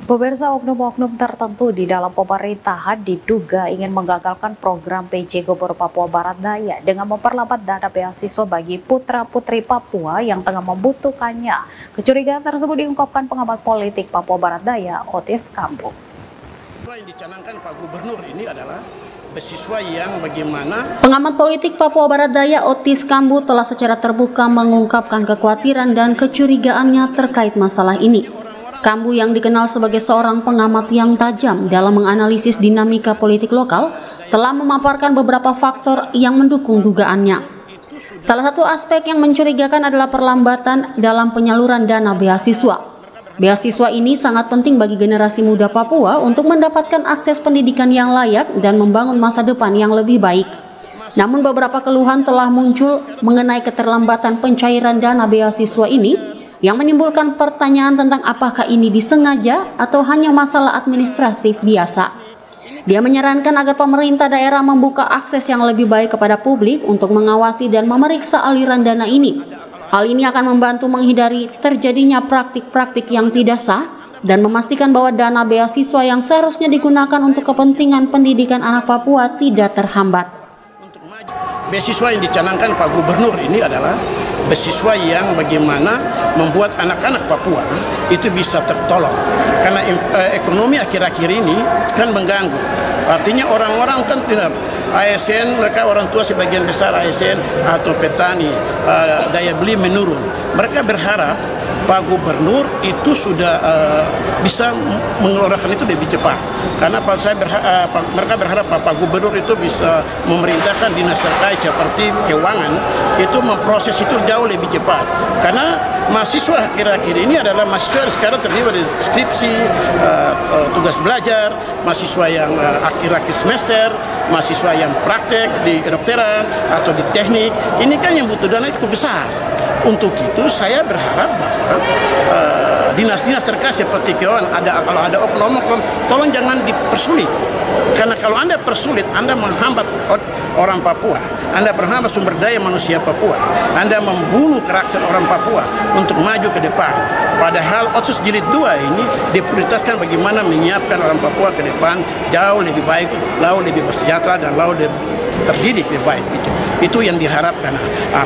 Pemirsa, oknum-oknum tertentu di dalam pemerintahan diduga ingin menggagalkan program PJ Gubernur Papua Barat Daya dengan memperlambat dana beasiswa bagi putra-putri Papua yang tengah membutuhkannya. Kecurigaan tersebut diungkapkan pengamat politik Papua Barat Daya, Otis Kambu. Yang dicanangkan Pak Gubernur ini adalah beasiswa yang bagaimana. Pengamat politik Papua Barat Daya, Otis Kambu, telah secara terbuka mengungkapkan kekhawatiran dan kecurigaannya terkait masalah ini. Kambu yang dikenal sebagai seorang pengamat yang tajam dalam menganalisis dinamika politik lokal telah memaparkan beberapa faktor yang mendukung dugaannya. Salah satu aspek yang mencurigakan adalah perlambatan dalam penyaluran dana beasiswa. Beasiswa ini sangat penting bagi generasi muda Papua untuk mendapatkan akses pendidikan yang layak dan membangun masa depan yang lebih baik. Namun beberapa keluhan telah muncul mengenai keterlambatan pencairan dana beasiswa ini, yang menimbulkan pertanyaan tentang apakah ini disengaja atau hanya masalah administratif biasa. Dia menyarankan agar pemerintah daerah membuka akses yang lebih baik kepada publik untuk mengawasi dan memeriksa aliran dana ini. Hal ini akan membantu menghindari terjadinya praktik-praktik yang tidak sah dan memastikan bahwa dana beasiswa yang seharusnya digunakan untuk kepentingan pendidikan anak Papua tidak terhambat. Beasiswa yang dicanangkan Pak Gubernur ini adalah beasiswa yang bagaimana membuat anak-anak Papua itu bisa tertolong. Karena ekonomi akhir-akhir ini kan mengganggu. Artinya orang-orang kan tidak ASN, mereka orang tua sebagian besar ASN atau petani, daya beli menurun. Mereka berharap Pak Gubernur itu sudah bisa mengeluarkan itu lebih cepat. Karena mereka berharap Pak Gubernur itu bisa memerintahkan dinas terkait seperti keuangan itu memproses itu jauh lebih cepat. Karena mahasiswa akhir-akhir ini adalah mahasiswa yang sekarang terdiri dari skripsi, tugas belajar, mahasiswa yang akhir-akhir semester, mahasiswa yang praktek di kedokteran atau di teknik. Ini kan yang butuh dana cukup besar. Untuk itu saya berharap bahwa dinas-dinas terkait seperti keuangan, kalau ada oknum-oknum, tolong jangan dipersulit. Karena kalau Anda persulit, Anda menghambat orang Papua, Anda menghambat sumber daya manusia Papua, Anda membunuh karakter orang Papua untuk maju ke depan. Padahal Otsus Jilid 2 ini diprioritaskan bagaimana menyiapkan orang Papua ke depan jauh lebih baik, jauh lebih bersejahtera dan jauh lebih terdidik lebih baik. Itu yang diharapkan.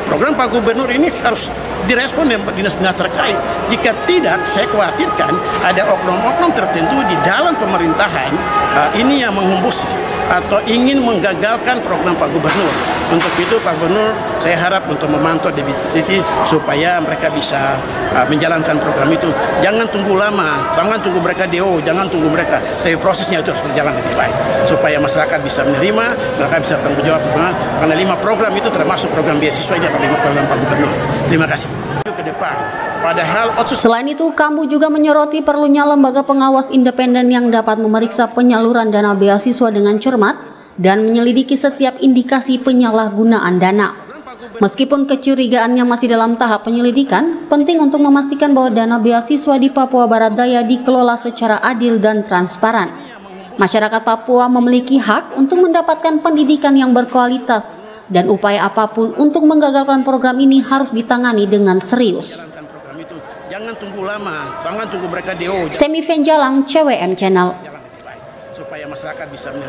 Program Pak Gubernur ini harus direspon dinas-dinas terkait. Jika tidak, saya khawatirkan ada oknum-oknum tertentu di dalam pemerintahan ini yang menghembusi atau ingin menggagalkan program Pak Gubernur. Untuk itu Pak Gubernur saya harap untuk memantau detail supaya mereka bisa menjalankan program itu. Jangan tunggu lama, jangan tunggu mereka DO, jangan tunggu mereka. Tapi prosesnya itu harus berjalan lebih baik supaya masyarakat bisa menerima, mereka bisa tanggung jawab. Karena 5 program itu termasuk program beasiswa ini, 5 program Pak Gubernur. Terima kasih. Ke depan. Selain itu, Kambu juga menyoroti perlunya lembaga pengawas independen yang dapat memeriksa penyaluran dana beasiswa dengan cermat dan menyelidiki setiap indikasi penyalahgunaan dana. Meskipun kecurigaannya masih dalam tahap penyelidikan, penting untuk memastikan bahwa dana beasiswa di Papua Barat Daya dikelola secara adil dan transparan. Masyarakat Papua memiliki hak untuk mendapatkan pendidikan yang berkualitas, dan upaya apapun untuk menggagalkan program ini harus ditangani dengan serius. Jangan tunggu lama, jangan tunggu mereka DO. Semi Venjalang, CWM Channel. Supaya masyarakat bisa